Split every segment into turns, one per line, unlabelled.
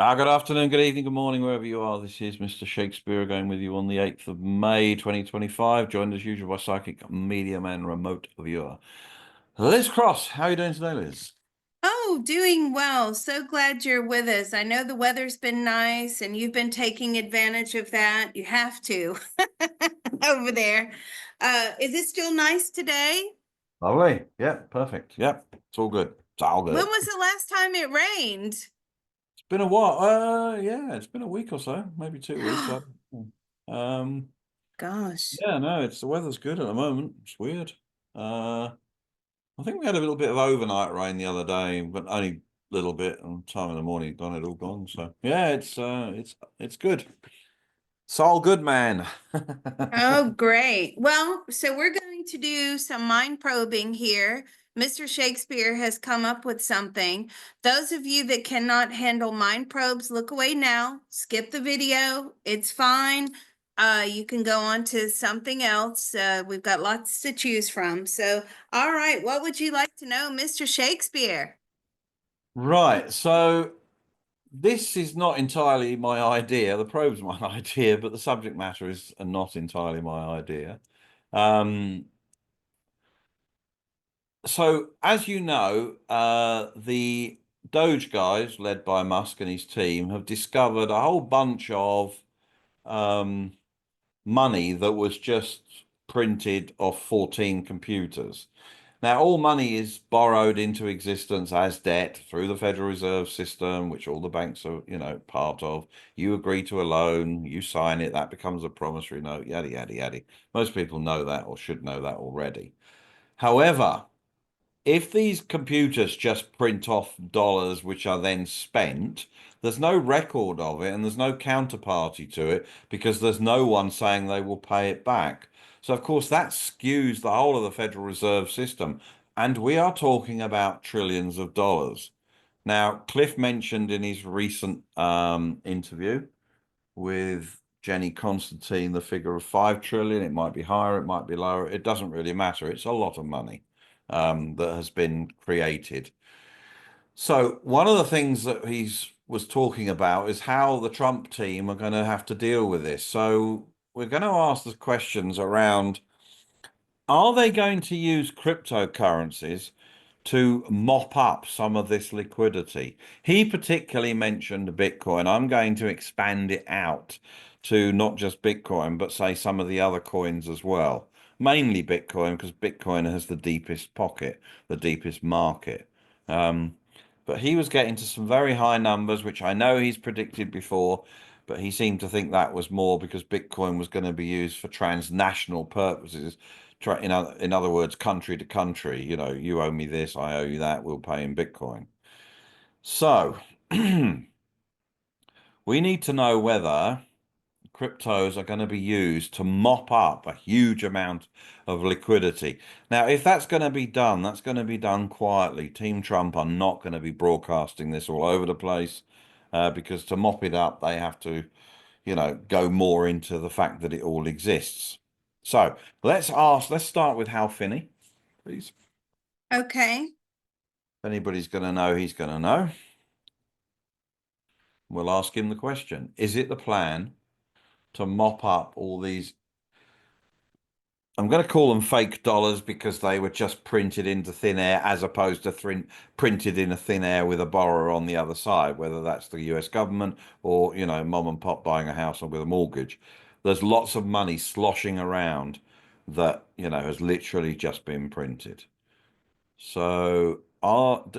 Good afternoon, good evening, good morning, wherever you are. This is Mr. Shakespeare again with you on the 8th of May, 2025, joined as usual by psychic medium and remote viewer. Liz Cross, how are you doing today, Liz?
Oh, doing well. So glad you're with us. I know the weather's been nice and you've been taking advantage of that. You have to over there. Is it still nice today?
Lovely. Yeah, perfect. Yep, it's all good. It's all
When
good.
was the last time it rained?
It's been a while. Yeah, it's been a week or so, maybe 2 weeks. Um,
Gosh.
yeah, no, the weather's good at the moment. It's weird. Uh, I think we had a little bit of overnight rain the other day, but only a little bit. And time in the morning, done it all gone. So yeah, it's good. It's all good, man.
Oh, great. Well, so we're going to do some mind probing here. Mr. Shakespeare has come up with something. Those of you that cannot handle mind probes, look away now. Skip the video. It's fine. You can go on to something else. We've got lots to choose from. So, all right, what would you like to know, Mr. Shakespeare?
Right. So this is not entirely my idea. The probe's my idea, but the subject matter is not entirely my idea. Um, so as you know, the Doge guys, led by Musk and his team, have discovered a whole bunch of um, money that was just printed off 14 computers. Now, all money is borrowed into existence as debt through the Federal Reserve System, which all the banks are, part of. You agree to a loan, you sign it, that becomes a promissory note, yada, yada, yada. Most people know that or should know that already. However, if these computers just print off dollars which are then spent, there's no record of it and there's no counterparty to it because there's no one saying they will pay it back. So, of course, that skews the whole of the Federal Reserve System. And we are talking about trillions of dollars. Now, Cliff mentioned in his recent interview with Jenny Constantine the figure of 5 trillion. It might be higher, it might be lower. It doesn't really matter. It's a lot of money that has been created. So one of the things that he's was talking about is how the Trump team are going to have to deal with this. So we're going to ask the questions around, are they going to use cryptocurrencies to mop up some of this liquidity? He particularly mentioned Bitcoin. I'm going to expand it out to not just Bitcoin, but say some of the other coins as well. Mainly Bitcoin, because Bitcoin has the deepest pocket, the deepest market. Um, but he was getting to some very high numbers, which I know he's predicted before, but he seemed to think that was more because Bitcoin was going to be used for transnational purposes. In other words, country to country, you owe me this, I owe you that, we'll pay in Bitcoin. So we need to know whether cryptos are going to be used to mop up a huge amount of liquidity. Now, if that's going to be done, that's going to be done quietly. Team Trump are not going to be broadcasting this all over the place because to mop it up, they have to, go more into the fact that it all exists. So let's start with Hal Finney, please.
Okay.
If anybody's going to know, he's going to know. We'll ask him the question. Is it the plan to mop up all these? I'm going to call them fake dollars because they were just printed into thin air as opposed to printed in a thin air with a borrower on the other side, whether that's the US government or, mom and pop buying a house with a mortgage. There's lots of money sloshing around that, has literally just been printed. So,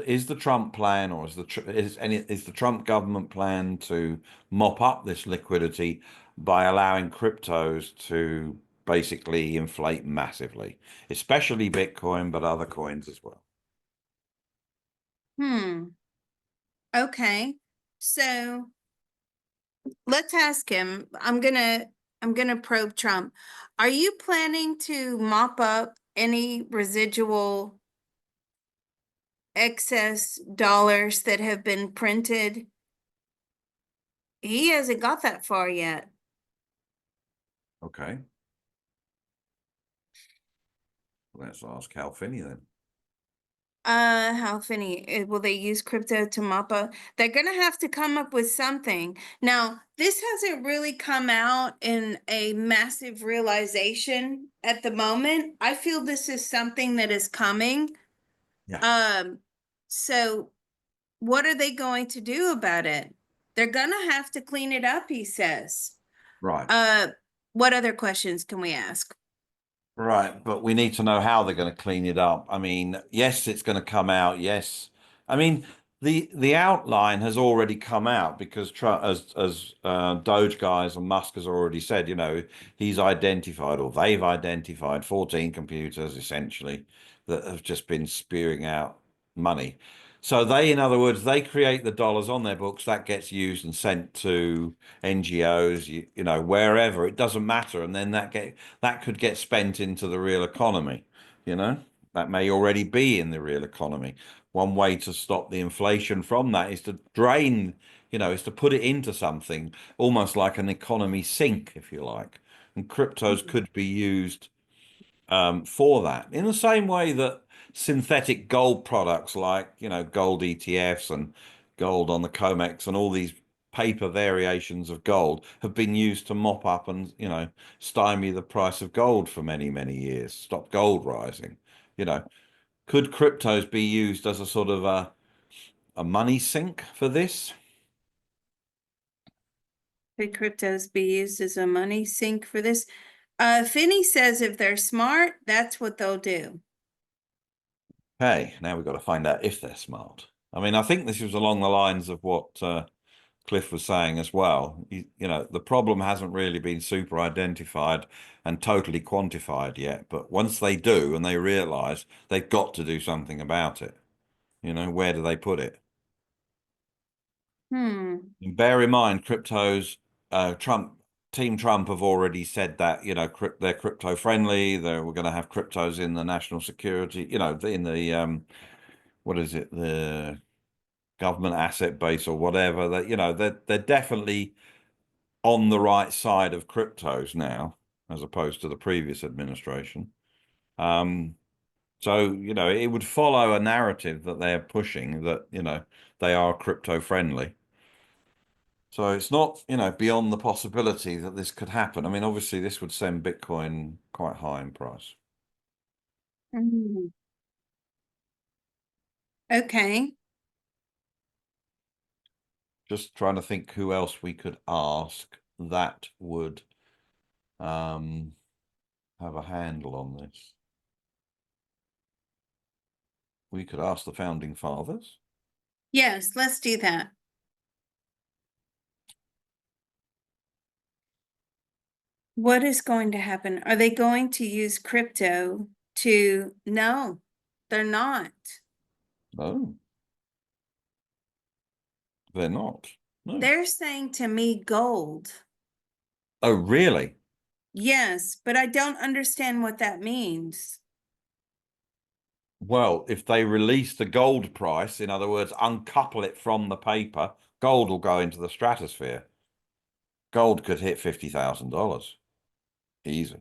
is the Trump plan, or is the Trump government plan to mop up this liquidity by allowing cryptos to basically inflate massively, especially Bitcoin, but other coins as well?
Hmm. Okay. So let's ask him. I'm gonna probe Trump. Are you planning to mop up any residual excess dollars that have been printed? He hasn't got that far yet.
Okay, let's ask Hal Finney then.
How funny. Will they use crypto to mop up? They're gonna have to come up with something. Now, this hasn't really come out in a massive realization at the moment. I feel this is something that is coming.
Yeah.
Um, so what are they going to do about it? They're gonna have to clean it up, he says.
Right.
Uh, what other questions can we ask?
Right, but we need to know how they're going to clean it up. I mean, yes, it's going to come out. Yes, I mean the outline has already come out because as Doge guys and Musk has already said, he's identified or they've identified 14 computers essentially that have just been spewing out money. So they, in other words, they create the dollars on their books that gets used and sent to NGOs, wherever. It doesn't matter, and then that could get spent into the real economy, you know. That may already be in the real economy. One way to stop the inflation from that is to drain, is to put it into something almost like an economy sink, if you like. And cryptos could be used for that. In the same way that synthetic gold products like, gold ETFs and gold on the COMEX and all these paper variations of gold have been used to mop up and, stymie the price of gold for many, many years, stop gold rising. You know, could cryptos be used as a sort of a money sink for this?
Could cryptos be used as a money sink for this? Finney says if they're smart, that's what they'll do.
Hey, now we've got to find out if they're smart. I mean, I think this was along the lines of what Cliff was saying as well. The problem hasn't really been super identified and totally quantified yet. But once they do and they realize they've got to do something about it, where do they put it?
Hmm.
And bear in mind, Team Trump have already said that, they're crypto friendly. We're going to have cryptos in the national security, in the, what is it? The government asset base or whatever that, they're definitely on the right side of cryptos now, as opposed to the previous administration. Um, so, it would follow a narrative that they're pushing that, they are crypto friendly. So it's not, beyond the possibility that this could happen. I mean, obviously, this would send Bitcoin quite high in price.
Mm. Okay.
Just trying to think who else we could ask that would um, have a handle on this. We could ask the founding fathers.
Yes, let's do that. What is going to happen? Are they going to use crypto to? No, they're not.
No, they're not. No.
They're saying to me gold.
Oh, really?
Yes, but I don't understand what that means.
Well, if they release the gold price, in other words, uncouple it from the paper, gold will go into the stratosphere. Gold could hit $50,000 easy.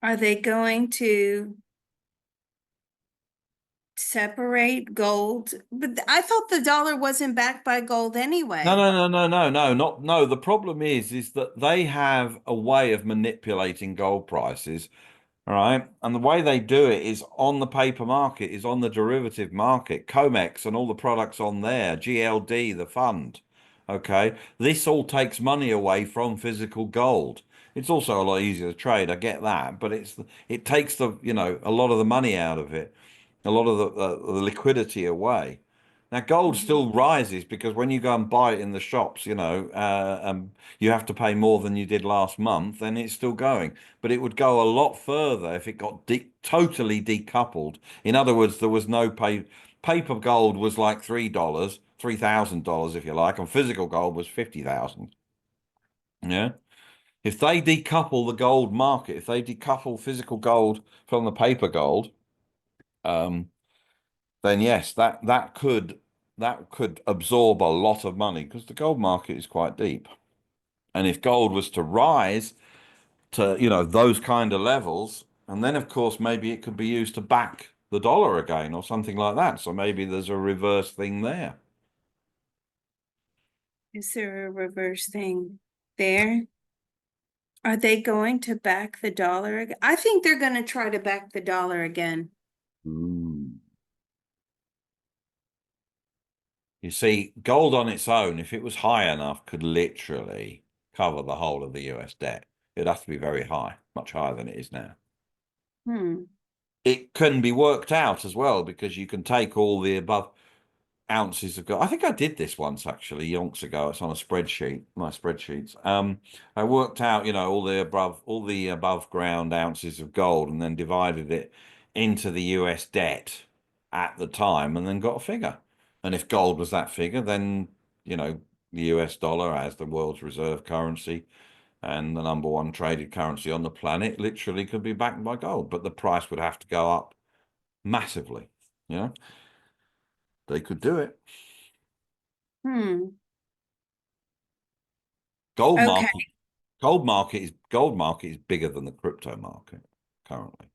Are they going to separate gold? But I thought the dollar wasn't backed by gold
No,
anyway.
no, no, no, no, no, not no. The problem is that they have a way of manipulating gold prices. All right. And the way they do it is on the paper market, is on the derivative market, COMEX and all the products on there, GLD, the fund. Okay. This all takes money away from physical gold. It's also a lot easier to trade. I get that, but it takes a lot of the money out of it, a lot of the liquidity away. Now, gold
Mhm.
still rises because when you go and buy it in the shops, you have to pay more than you did last month, then it's still going. But it would go a lot further if it got totally decoupled. In other words, there was no paper gold was like $3, $3,000 if you like, and physical gold was 50,000. Yeah. If they decouple the gold market, if they decouple physical gold from the paper gold, um, then yes, that could absorb a lot of money because the gold market is quite deep. And if gold was to rise to, those kind of levels, and then of course maybe it could be used to back the dollar again or something like that. So maybe there's a reverse thing there.
Is there a reverse thing there? Are they going to back the dollar again? I think they're going to try to back the dollar again.
Ooh. You see, gold on its own, if it was high enough, could literally cover the whole of the US debt. It'd have to be very high, much higher than it is now.
Hmm.
It can be worked out as well because you can take all the above ounces of gold. I think I did this once actually, yonks ago. It's on a spreadsheet, my spreadsheets. I worked out, all the above ground ounces of gold and then divided it into the US debt at the time and then got a figure. And if gold was that figure, then, the US dollar as the world's reserve currency and the number one traded currency on the planet literally could be backed by gold, but the price would have to go up massively. You know, they could do it.
Hmm.
Gold
Okay.
market, gold market is bigger than the crypto market currently.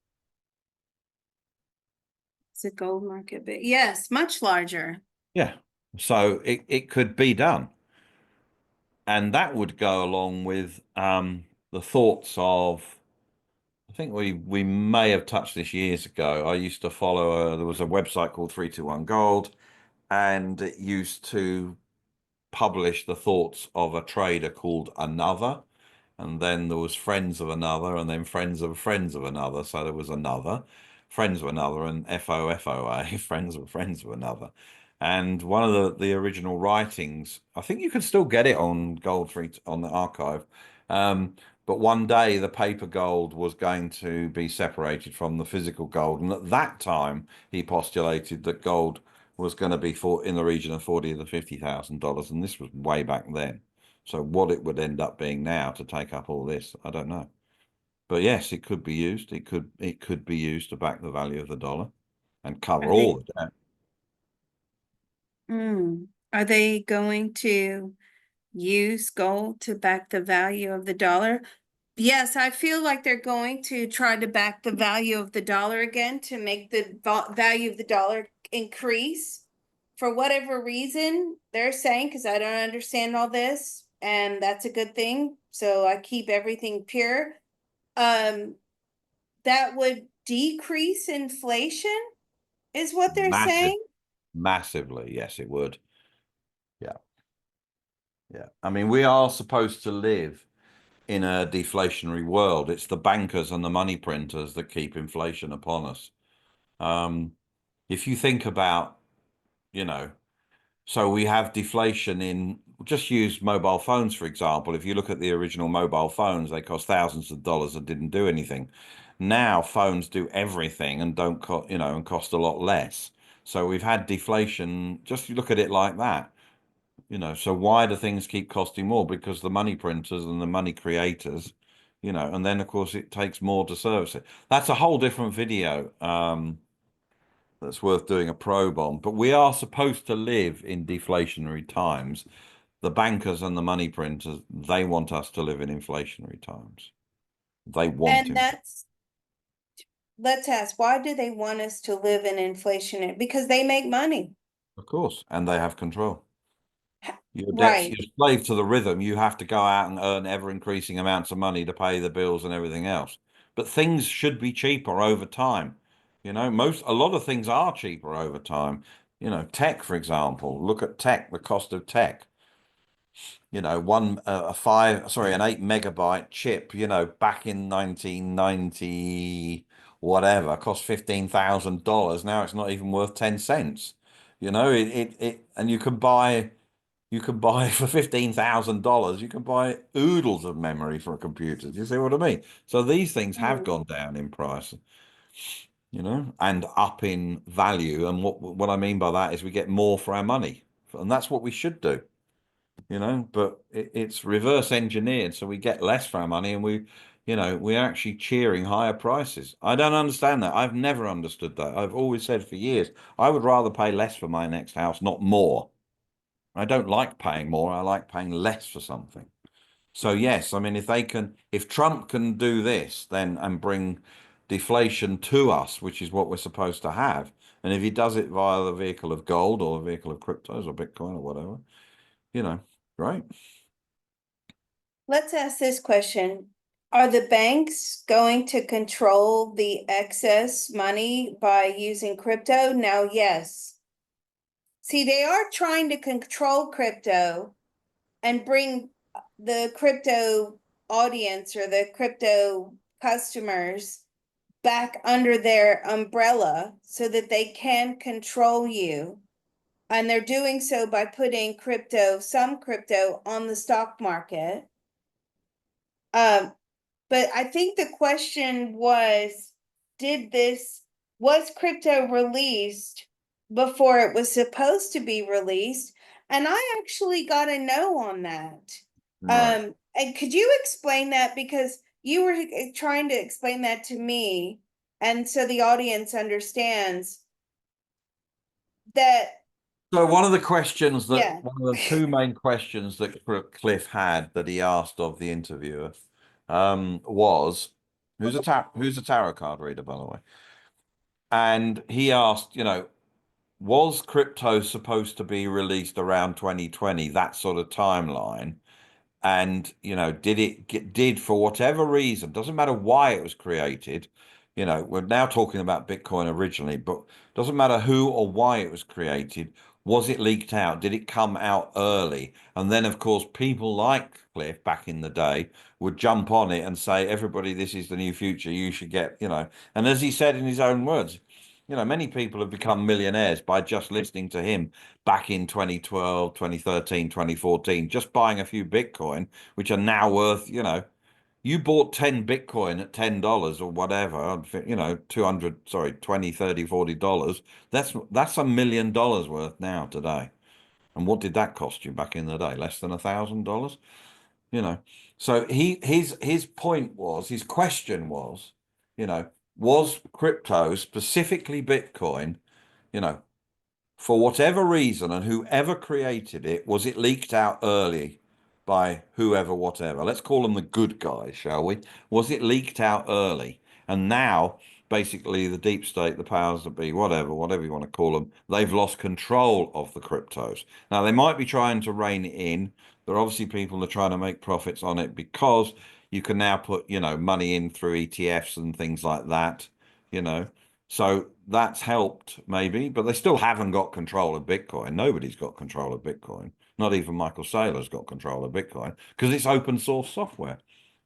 It's a gold market, but yes, much larger.
Yeah. So it could be done. And that would go along with the thoughts of I think we may have touched this years ago. I used to follow there was a website called 321 Gold, and it used to publish the thoughts of a trader called Another. And then there was friends of another, and then friends of another. So there was another, friends of another, and FOFOA, friends of another. And one of the original writings, I think you can still get it on Gold Free on the archive. But one day the paper gold was going to be separated from the physical gold, and at that time he postulated that gold was going to be in the region of 40 to $50,000, and this was way back then. So what it would end up being now to take up all this, I don't know. But yes, it could be used. It could be used to back the value of the dollar and cover
Are they,
all the debt.
are they going to use gold to back the value of the dollar? Yes, I feel like they're going to try to back the value of the dollar again to make the value of the dollar increase. For whatever reason, they're saying, because I don't understand all this, and that's a good thing. So I keep everything pure. Um, that would decrease inflation, is what they're
Massive,
saying.
massively. Yes, it would. Yeah, yeah. I mean, we are supposed to live in a deflationary world. It's the bankers and the money printers that keep inflation upon us. Um, if you think about, you know, So we have deflation in, just use mobile phones, for example. If you look at the original mobile phones, they cost thousands of dollars and didn't do anything. Now phones do everything and don't cost, and cost a lot less. So we've had deflation. Just look at it like that. So why do things keep costing more? Because the money printers and the money creators, and then of course it takes more to service it. That's a whole different video. That's worth doing a probe on. But we are supposed to live in deflationary times. The bankers and the money printers, they want us to live in inflationary times. They want
And
him,
let's ask, why do they want us to live in inflation? Because they make money.
of course, and they have control.
Right.
You're slave to the rhythm. You have to go out and earn ever increasing amounts of money to pay the bills and everything else. But things should be cheaper over time. A lot of things are cheaper over time. Tech, for example, look at tech, the cost of tech. An 8 megabyte chip, back in 1990, whatever, cost $15,000. Now it's not even worth 10 cents. And you can buy for $15,000, you can buy oodles of memory for a computer. Do you see what I mean? So these things have
Mm.
gone down in price, and up in value. And what I mean by that is we get more for our money. And that's what we should do. But it's reverse engineered, so we get less for our money, and we're actually cheering higher prices. I don't understand that. I've never understood that. I've always said for years, I would rather pay less for my next house, not more. I don't like paying more. I like paying less for something. So yes, I mean, if Trump can do this, then and bring deflation to us, which is what we're supposed to have. And if he does it via the vehicle of gold or the vehicle of cryptos or Bitcoin or whatever, great.
Let's ask this question. Are the banks going to control the excess money by using crypto? Now, yes. See, they are trying to control crypto and bring the crypto audience or the crypto customers back under their umbrella so that they can control you. And they're doing so by putting some crypto on the stock market. But I think the question was, was crypto released before it was supposed to be released? And I actually got a no on that.
Right.
And could you explain that? Because you were trying to explain that to me, and so the audience understands that,
So one of the questions
yeah.
one of the two main questions that Cliff had that he asked of the interviewer, was, who's a tarot card reader, by the way? And he asked, was crypto supposed to be released around 2020, that sort of timeline? And did for whatever reason, doesn't matter why it was created, we're now talking about Bitcoin originally, but doesn't matter who or why it was created, was it leaked out? Did it come out early? And then of course people like Cliff back in the day would jump on it and say, everybody, this is the new future, you should get, and as he said in his own words, many people have become millionaires by just listening to him back in 2012, 2013, 2014, just buying a few Bitcoin, which are now worth, you bought 10 Bitcoin at $10 or whatever, 200, sorry, 20, 30, $40. That's $1 million worth now today. And what did that cost you back in the day? Less than $1,000, you know. So his point was, his question was, was crypto, specifically Bitcoin, you know, for whatever reason, and whoever created it, was it leaked out early by whoever, whatever? Let's call them the good guys, shall we? Was it leaked out early? And now, basically, the deep state, the powers that be, whatever you want to call them, they've lost control of the cryptos. Now, they might be trying to rein it in. There are obviously people that are trying to make profits on it because you can now put, money in through ETFs and things like that, you know. So that's helped maybe, but they still haven't got control of Bitcoin. Nobody's got control of Bitcoin. Not even Michael Saylor's got control of Bitcoin because it's open source software.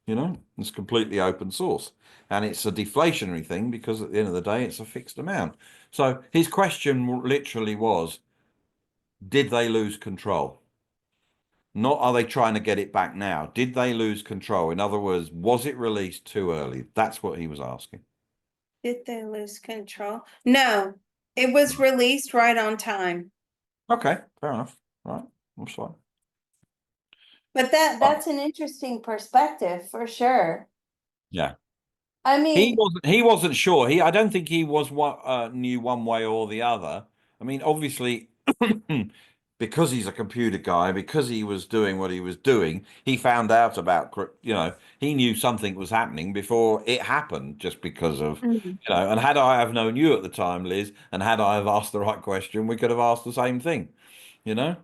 It's completely open source. And it's a deflationary thing because at the end of the day, it's a fixed amount. So his question literally was, did they lose control? Not are they trying to get it back now? Did they lose control? In other words, was it released too early? That's what he was asking.
Did they lose control? No, it was released right on time.
Okay, fair enough. Right, that's fine.
But that's an interesting perspective for sure.
Yeah.
I mean,
He wasn't sure. I don't think he was what knew one way or the other. I mean, obviously, because he's a computer guy, because he was doing what he was doing, he found out about, he knew something was happening before it happened, just because of,
Mhm.
and had I have known you at the time, Liz, and had I have asked the right question, we could have asked the same thing, you know,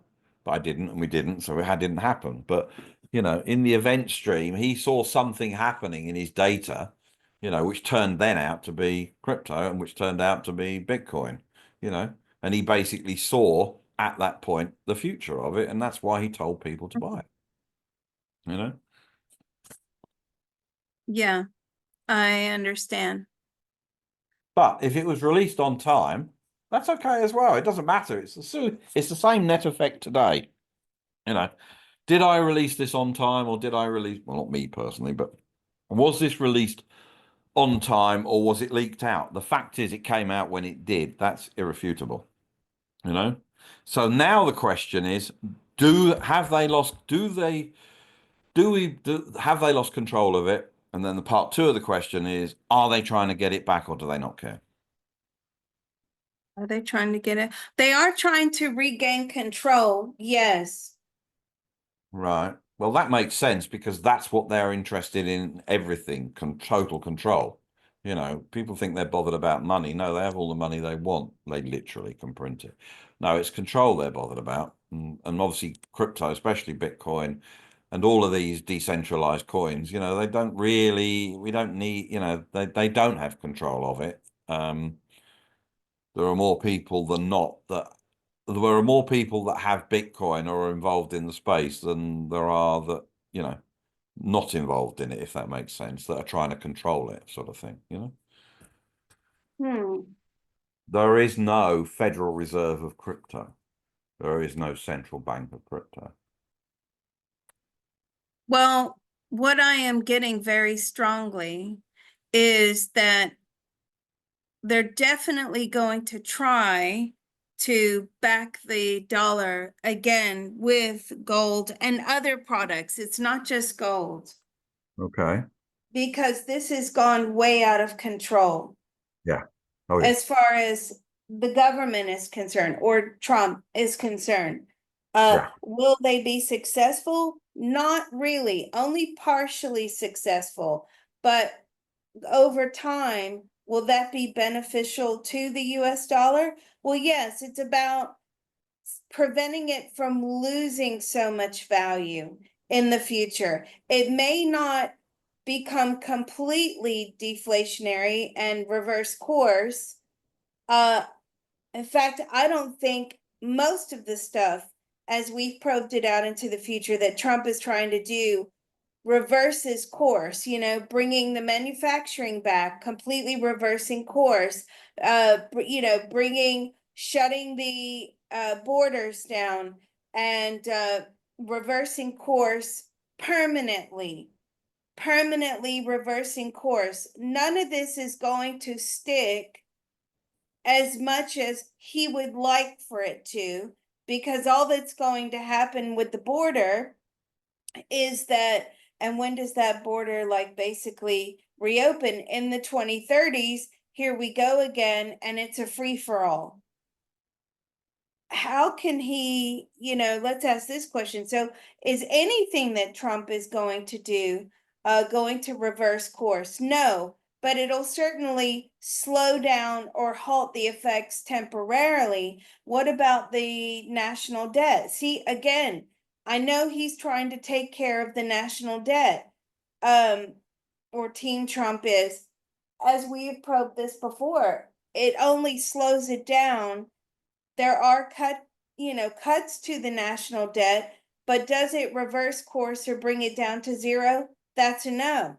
but I didn't, and we didn't, so it didn't happen. But, in the event stream, he saw something happening in his data, which turned then out to be crypto and which turned out to be Bitcoin, and he basically saw at that point the future of it, and that's why he told people to buy it.
Yeah, I understand.
But if it was released on time, that's okay as well. It doesn't matter. It's the same net effect today. You know, did I release this on time, or did I release? Well, not me personally, but was this released on time, or was it leaked out? The fact is, it came out when it did. That's irrefutable. You know. So now the question is, have they lost? Have they lost control of it? And then the part two of the question is, are they trying to get it back, or do they not care?
Are they trying to get it? They are trying to regain control. Yes.
Right. Well, that makes sense because that's what they're interested in, everything, total control. You know, people think they're bothered about money. No, they have all the money they want. They literally can print it. No, it's control they're bothered about. And obviously crypto, especially Bitcoin and all of these decentralized coins, you know, they don't really, we don't need, you know, they don't have control of it. There are more people than not that there are more people that have Bitcoin or are involved in the space than there are that, you know, not involved in it, if that makes sense, that are trying to control it, sort of thing, you know.
Hmm.
There is no Federal Reserve of crypto. There is no central bank of crypto.
Well, what I am getting very strongly is that they're definitely going to try to back the dollar again with gold and other products. It's not just gold,
Okay.
because this has gone way out of control
Yeah. Oh, yeah.
as far as the government is concerned or Trump is concerned.
Yeah.
Will they be successful? Not really, only partially successful. But over time, will that be beneficial to the US dollar? Well, yes, it's about preventing it from losing so much value in the future. It may not become completely deflationary and reverse course. Uh, in fact, I don't think most of the stuff, as we've probed it out into the future, that Trump is trying to do reverses course, bringing the manufacturing back, completely reversing course, shutting the borders down and reversing course permanently reversing course. None of this is going to stick as much as he would like for it to, because all that's going to happen with the border is that, and when does that border like basically reopen? In the 2030s? Here we go again, and it's a free for all. How can he, let's ask this question. So is anything that Trump is going to do going to reverse course? No, but it'll certainly slow down or halt the effects temporarily. What about the national debt? See, again, I know he's trying to take care of the national debt, or Team Trump is. As we've probed this before, it only slows it down. There are cuts to the national debt, but does it reverse course or bring it down to zero? That's a no.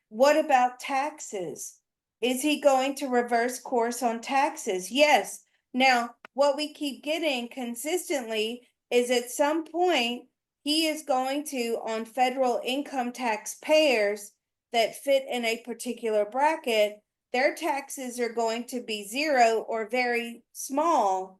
What about taxes? Is he going to reverse course on taxes? Yes. Now, what we keep getting consistently is at some point he is going to, on federal income tax payers that fit in a particular bracket, their taxes are going to be zero or very small.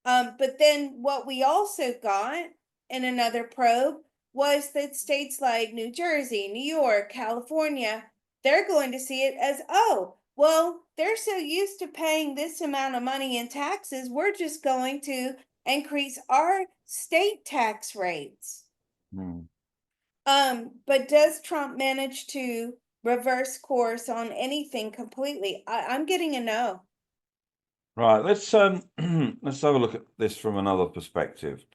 But then what we also got in another probe was that states like New Jersey, New York, California, they're going to see it as, oh, well, they're so used to paying this amount of money in taxes, we're just going to increase our state tax rates.
Hmm.
But does Trump manage to reverse course on anything completely? I'm getting a no.
Right. Let's let's have a look at this from another perspective.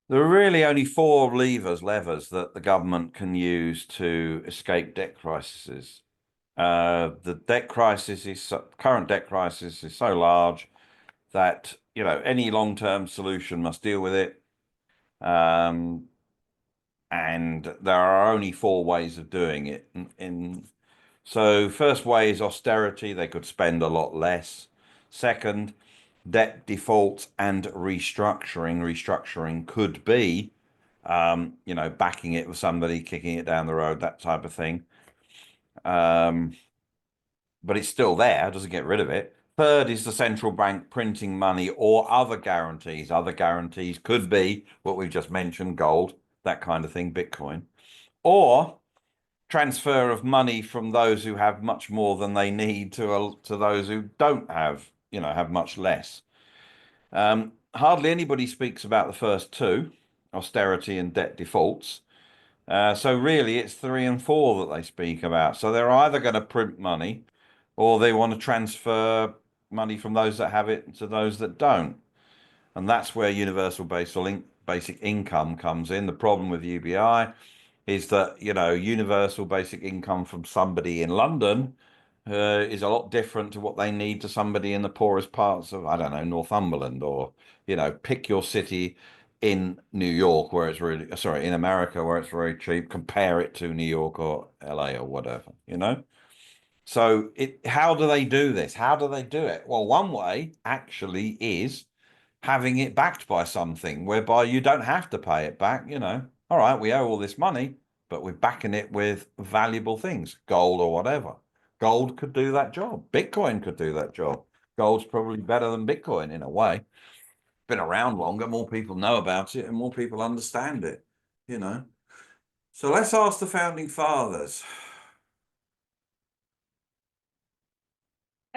There are really only four levers that the government can use to escape debt crises. The current debt crisis is so large that, you know, any long-term solution must deal with it. Um, and there are only four ways of doing it. So first way is austerity. They could spend a lot less. Second, debt default and restructuring. Restructuring could be, you know, backing it with somebody, kicking it down the road, that type of thing. Um, but it's still there, doesn't get rid of it. Third is the central bank printing money or other guarantees. Other guarantees could be what we've just mentioned, gold, that kind of thing, Bitcoin, or transfer of money from those who have much more than they need to those who don't have, you know, have much less. Hardly anybody speaks about the first two, austerity and debt defaults. So really, it's 3 and 4 that they speak about. So they're either going to print money, or they want to transfer money from those that have it to those that don't. And that's where universal basic income comes in. The problem with UBI is that, universal basic income from somebody in London is a lot different to what they need to somebody in the poorest parts of, I don't know, Northumberland, or, pick your city in New York where it's really, sorry, in America where it's very cheap, compare it to New York or LA or whatever. So how do they do this? How do they do it? Well, one way actually is having it backed by something whereby you don't have to pay it back. All right, we owe all this money, but we're backing it with valuable things, gold or whatever. Gold could do that job. Bitcoin could do that job. Gold's probably better than Bitcoin in a way. Been around longer, more people know about it and more people understand it. So let's ask the founding fathers.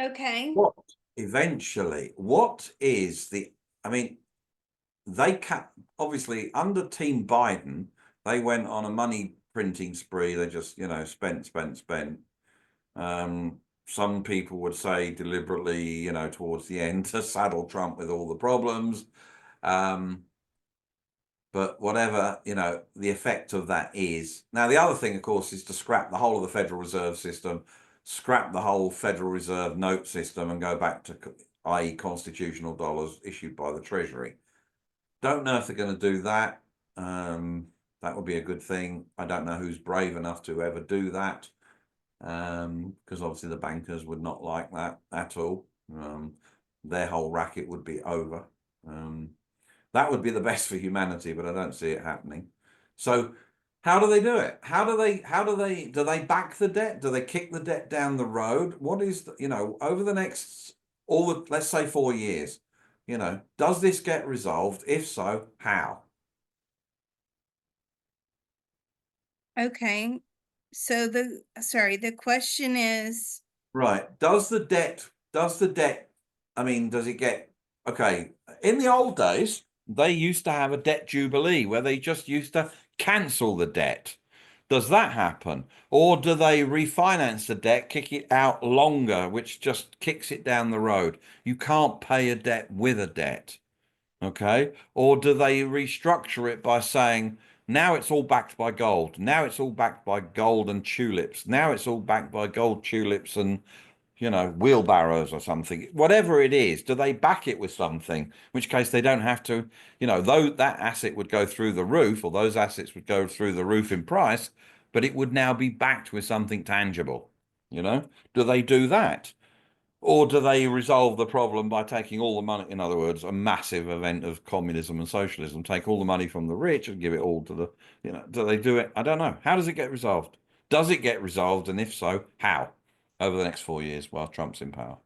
Okay.
What what is I mean, they obviously under Team Biden, they went on a money printing spree. They just, spent, spent, spent. Some people would say deliberately, towards the end to saddle Trump with all the problems. But whatever, the effect of that is. Now, the other thing, of course, is to scrap the whole of the Federal Reserve System, scrap the whole Federal Reserve note system and go back to, i.e., constitutional dollars issued by the Treasury. Don't know if they're going to do that. That would be a good thing. I don't know who's brave enough to ever do that, because obviously the bankers would not like that at all. Their whole racket would be over. That would be the best for humanity, but I don't see it happening. So how do they do it? Do they back the debt? Do they kick the debt down the road? What is, over the next, let's say 4 years, does this get resolved? If so, how?
Okay. So the question is,
Right. I mean, does it get, okay. In the old days, they used to have a debt jubilee where they just used to cancel the debt. Does that happen? Or do they refinance the debt, kick it out longer, which just kicks it down the road? You can't pay a debt with a debt. Okay. Or do they restructure it by saying, now it's all backed by gold. Now it's all backed by gold and tulips. Now it's all backed by gold, tulips, and wheelbarrows or something. Whatever it is, do they back it with something? In which case they don't have to, though that asset would go through the roof, or those assets would go through the roof in price, but it would now be backed with something tangible. Do they do that? Or do they resolve the problem by taking all the money, in other words, a massive event of communism and socialism, take all the money from the rich and give it all to do they do it? I don't know. How does it get resolved? Does it get resolved? And if so, how? Over the next 4 years while Trump's in power.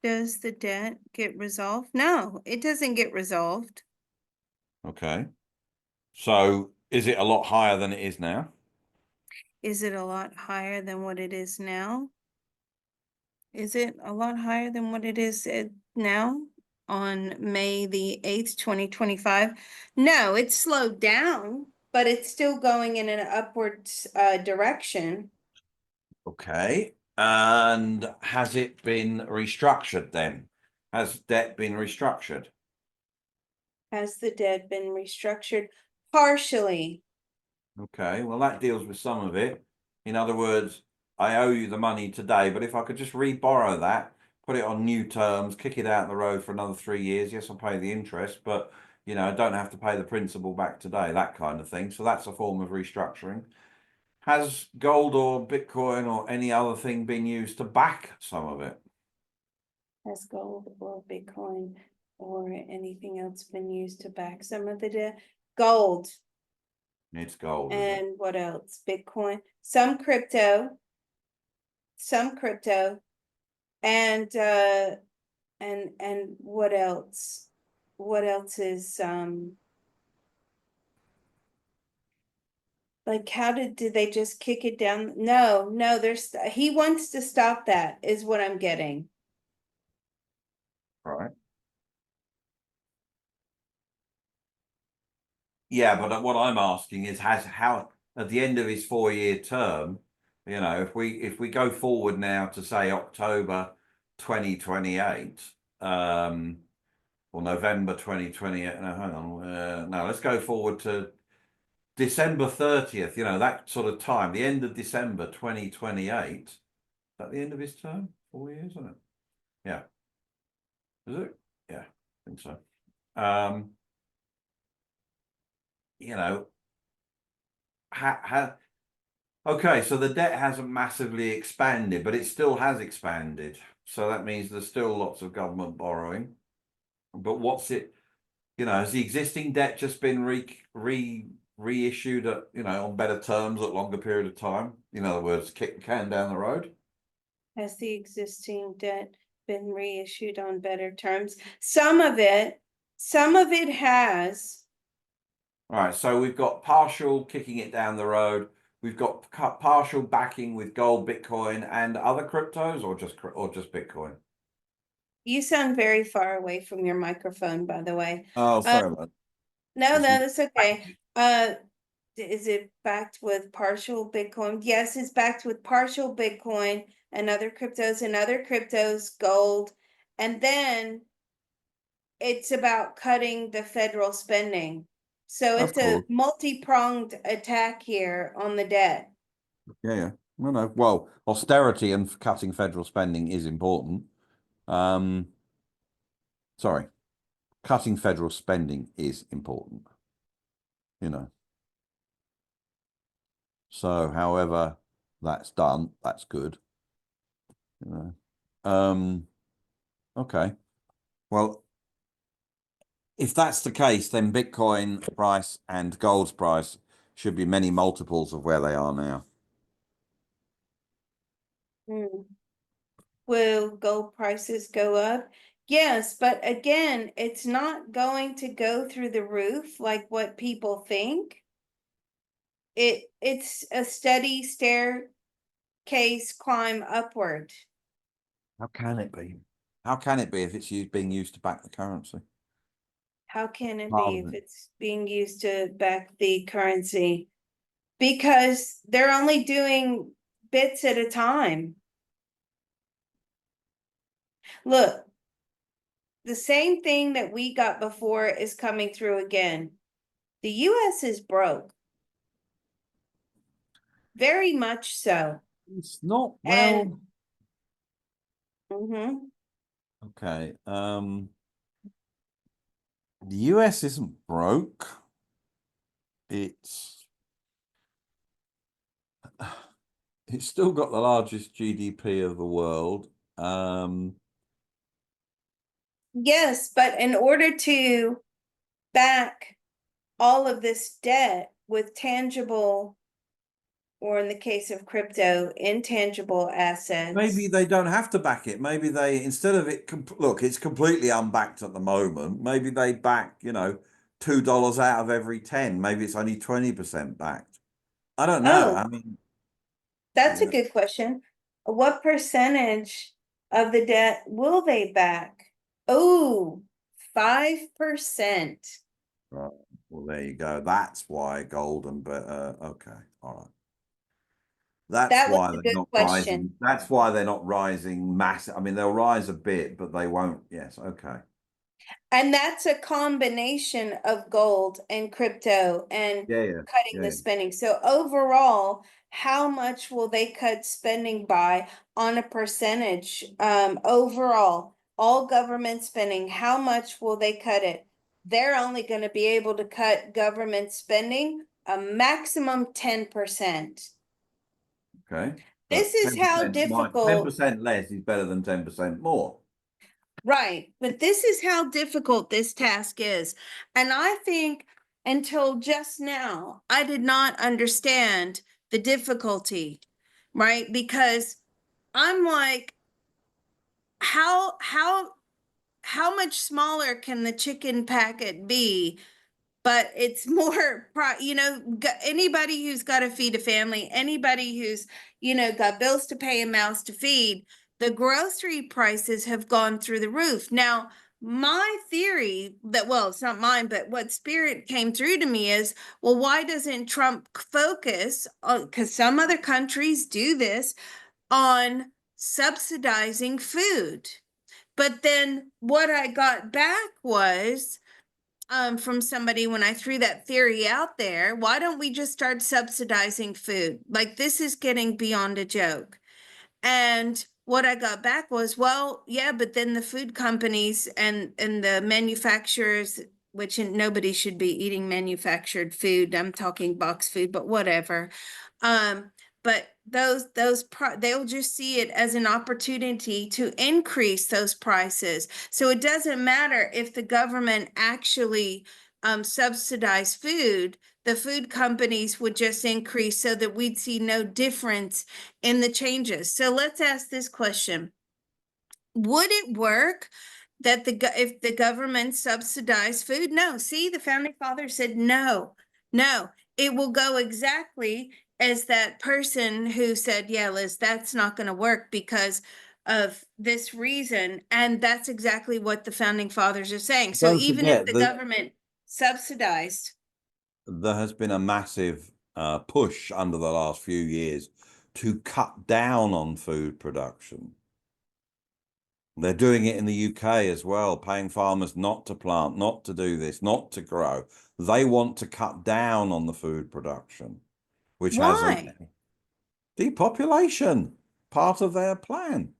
does the debt get resolved? No, it doesn't get resolved.
Okay. So is it a lot higher than it is now?
Is it a lot higher than what it is now? Is it a lot higher than what it is now on May the 8th, 2025? No, it's slowed down, but it's still going in an upward direction.
Okay. And has it been restructured then? Has debt been restructured?
Has the debt been restructured? Partially.
Okay, well, that deals with some of it. In other words, I owe you the money today, but if I could just re-borrow that, put it on new terms, kick it out the road for another 3 years, yes, I'll pay the interest, but I don't have to pay the principal back today, that kind of thing. So that's a form of restructuring. Has gold or Bitcoin or any other thing been used to back some of it?
Has gold or Bitcoin or anything else been used to back some of the debt? Gold.
It's gold, is it?
And what else? Bitcoin, some crypto, and what else? What else is like how did they just kick it down? No, he wants to stop that, is what I'm getting.
Right. Yeah, but what I'm asking is, at the end of his 4-year term, if we go forward now to say October 2028, or November 2028. No, hang on. No, let's go forward to December 30th. That sort of time, the end of December 2028. Is that the end of his term? 4 years, isn't it? Yeah. Is it? Yeah, I think so. You know, okay, so the debt hasn't massively expanded, but it still has expanded. So that means there's still lots of government borrowing. But has the existing debt just been reissued at, on better terms at longer period of time? In other words, kick the can down the road?
Has the existing debt been reissued on better terms? Some of it has.
All right, so we've got partial kicking it down the road. We've got partial backing with gold, Bitcoin, and other cryptos, or just Bitcoin.
You sound very far away from your microphone, by the way.
Oh, sorry about
No,
that.
that's okay. Is it backed with partial Bitcoin? Yes, it's backed with partial Bitcoin and other cryptos, gold. And then it's about cutting the federal spending. So
Of
it's a
course.
multi-pronged attack here on the debt.
Yeah. No. Well, austerity and cutting federal spending is important. Um, sorry, cutting federal spending is important. So, however that's done, that's good. Okay. Well, if that's the case, then Bitcoin price and gold's price should be many multiples of where they are now.
Will gold prices go up? Yes, but again, it's not going to go through the roof like what people think. It's a steady staircase climb upward.
How can it be? How can it be if it's being used to back the currency?
How can it
Part
be
of
if
it.
it's being used to back the currency? Because they're only doing bits at a time. Look, the same thing that we got before is coming through again. The US is broke. Very much so.
It's not
And
well.
mhm.
Okay. The US isn't broke. It's it's still got the largest GDP of the world.
Yes, but in order to back all of this debt with tangible, or in the case of crypto, intangible
Maybe
assets.
they don't have to back it. Maybe they, instead of it, look, it's completely unbacked at the moment. Maybe they back, $2 out of every 10. Maybe it's only 20% backed. I don't know.
Oh,
I mean,
that's a
yeah,
good question. What percentage of the debt will they back? Oh, 5%.
right. Well, there you go. That's why golden, but okay, all right. That's
That was
why
a
they're
good
not
question.
rising. That's why they're not rising massive. I mean, they'll rise a bit, but they won't. Yes, okay.
And that's a combination of gold and crypto and
Yeah, yeah,
cutting
yeah,
the
yeah.
spending. So overall, how much will they cut spending by on a percentage? Overall, all government spending, how much will they cut it? They're only going to be able to cut government spending a maximum 10%.
Okay.
This
But
is how difficult.
10% less is better than 10% more.
Right, but this is how difficult this task is. And I think until just now, I did not understand the difficulty, right? Because I'm like, how how how much smaller can the chicken packet be? But it's more, anybody who's got to feed a family, anybody who's, got bills to pay, a mouth to feed, the grocery prices have gone through the roof. Now, my theory that, well, it's not mine, but what spirit came through to me is, well, why doesn't Trump focus on, because some other countries do this, on subsidizing food? But then what I got back was from somebody when I threw that theory out there, why don't we just start subsidizing food? Like, this is getting beyond a joke. And what I got back was, well, yeah, but then the food companies and the manufacturers, which nobody should be eating manufactured food. I'm talking box food, but whatever. But they'll just see it as an opportunity to increase those prices. So it doesn't matter if the government actually subsidize food, the food companies would just increase so that we'd see no difference in the changes. So let's ask this question. Would it work that if the government subsidized food? No. See, the founding fathers said no, no. It will go exactly as that person who said, yeah, Liz, that's not going to work because of this reason. And that's exactly what the founding fathers are saying. So
Don't
even if
forget
the
that
government subsidized,
there has been a massive push under the last few years to cut down on food production. They're doing it in the UK as well, paying farmers not to plant, not to do this, not to grow. They want to cut down on the food production, which has a
why?
depopulation part of their plan.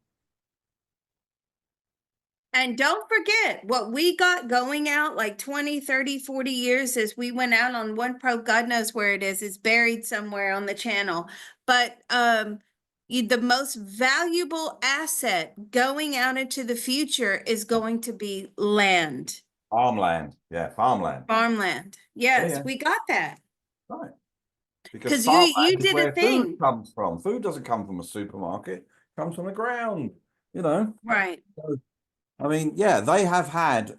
And don't forget what we got going out like 20, 30, 40 years as we went out on one probe. God knows where it is. It's buried somewhere on the channel. But the most valuable asset going out into the future is going to be land.
Farmland. Yeah, farmland.
Farmland.
Yeah,
Yes,
yeah,
we got that.
right. Because
Because
farmland
you
is
did a
where food
thing.
comes from. Food doesn't come from a supermarket, it comes from the ground, you know.
Right.
So, I mean, yeah, they have had,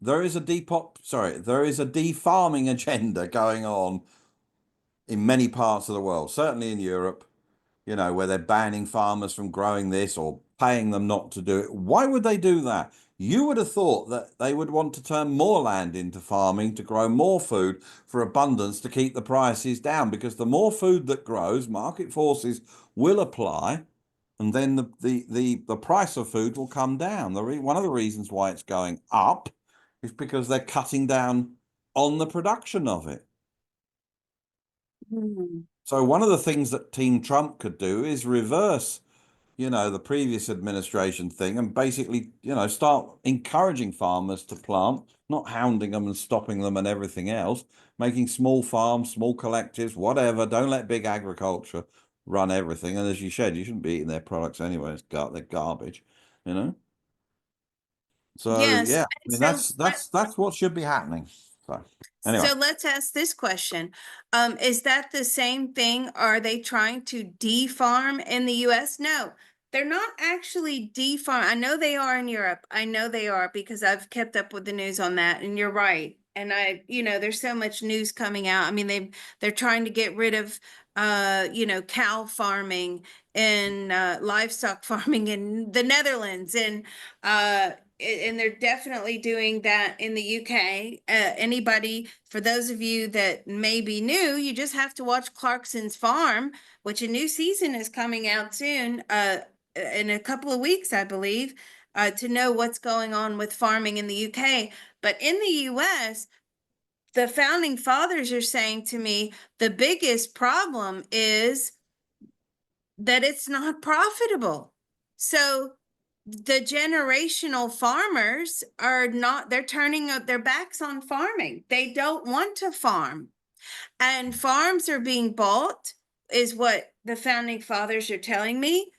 there is a there is a defarming agenda going on in many parts of the world, certainly in Europe, you know, where they're banning farmers from growing this or paying them not to do it. Why would they do that? You would have thought that they would want to turn more land into farming to grow more food for abundance to keep the prices down, because the more food that grows, market forces will apply, and then the price of food will come down. One of the reasons why it's going up is because they're cutting down on the production of it.
Hmm.
So one of the things that Team Trump could do is reverse, you know, the previous administration thing and basically, you know, start encouraging farmers to plant, not hounding them and stopping them and everything else, making small farms, small collectives, whatever. Don't let big agriculture run everything. And as you said, you shouldn't be eating their products anyway. They're garbage, you know. So
Yes.
yeah, I
And
mean
so
that's what should be happening. So anyway.
So let's ask this question. Is that the same thing? Are they trying to defarm in the US? No, they're not actually defarm. I know they are in Europe. I know they are because I've kept up with the news on that. And you're right. And there's so much news coming out. I mean, they're trying to get rid of cow farming and livestock farming in the Netherlands and they're definitely doing that in the UK. Anybody, for those of you that may be new, you just have to watch Clarkson's Farm, which a new season is coming out soon, in a couple of weeks, I believe, to know what's going on with farming in the UK. But in the US, the founding fathers are saying to me, the biggest problem is that it's not profitable. So the generational farmers are not, they're turning their backs on farming. They don't want to farm. And farms are being bought, is what the founding fathers are telling me,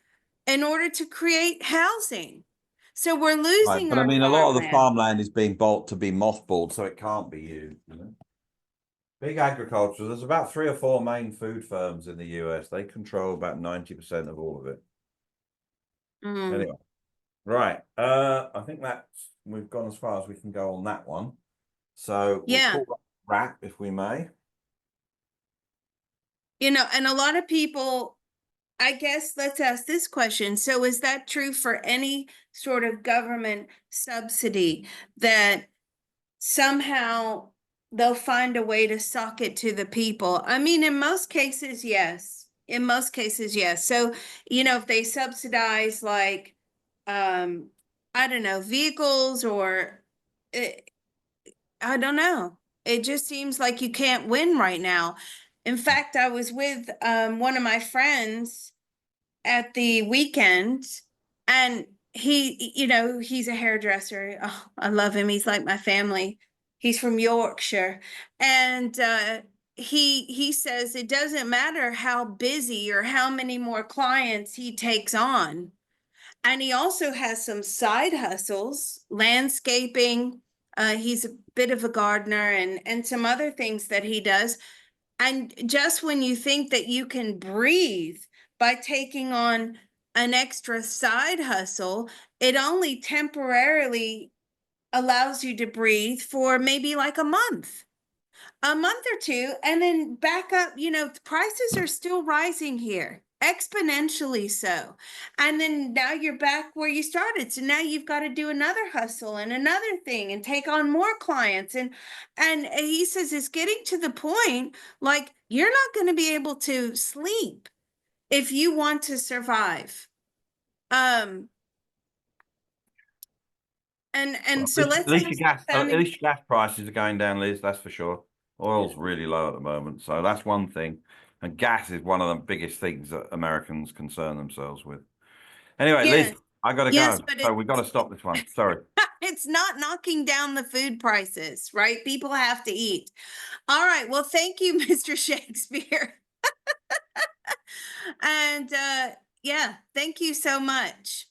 in order to create housing. So we're
Right,
losing
but I
our
mean, a lot of the
farmland.
farmland is being bought to be mothballed, so it can't be used. You know? Big agriculture. There's about 3 or 4 main food firms in the US. They control about 90% of all of it.
Mm,
Anyway, right. I think we've gone as far as we can go on that one. So we'll
yeah.
call that a wrap if we may.
And a lot of people I guess let's ask this question. So is that true for any sort of government subsidy that somehow they'll find a way to sock it to the people? I mean, in most cases, yes. In most cases, yes. So, if they subsidize like I don't know, vehicles or eh, I don't know. It just seems like you can't win right now. In fact, I was with one of my friends at the weekend, and he's a hairdresser. Oh, I love him. He's like my family. He's from Yorkshire. And he says it doesn't matter how busy or how many more clients he takes on. And he also has some side hustles, landscaping. He's a bit of a gardener, and some other things that he does. And just when you think that you can breathe by taking on an extra side hustle, it only temporarily allows you to breathe for maybe like a month or two, and then back up. The prices are still rising here, exponentially so. And then now you're back where you started. So now you've got to do another hustle and another thing and take on more clients. And he says it's getting to the point like you're not going to be able to sleep if you want to survive. Um, and
Well,
so
at
let's
least
ask
your
the
gas, at
founding.
least your gas prices are going down, Liz. That's for sure. Oil's really low at the moment, so that's one thing. And gas is one of the biggest things that Americans concern themselves with. Anyway, Liz,
Yes,
I got to
yes,
go,
but
so we got to stop this one. Sorry.
it's not knocking down the food prices, right? People have to eat. All right. Well, thank you, Mr. Shakespeare. And yeah, thank you so much.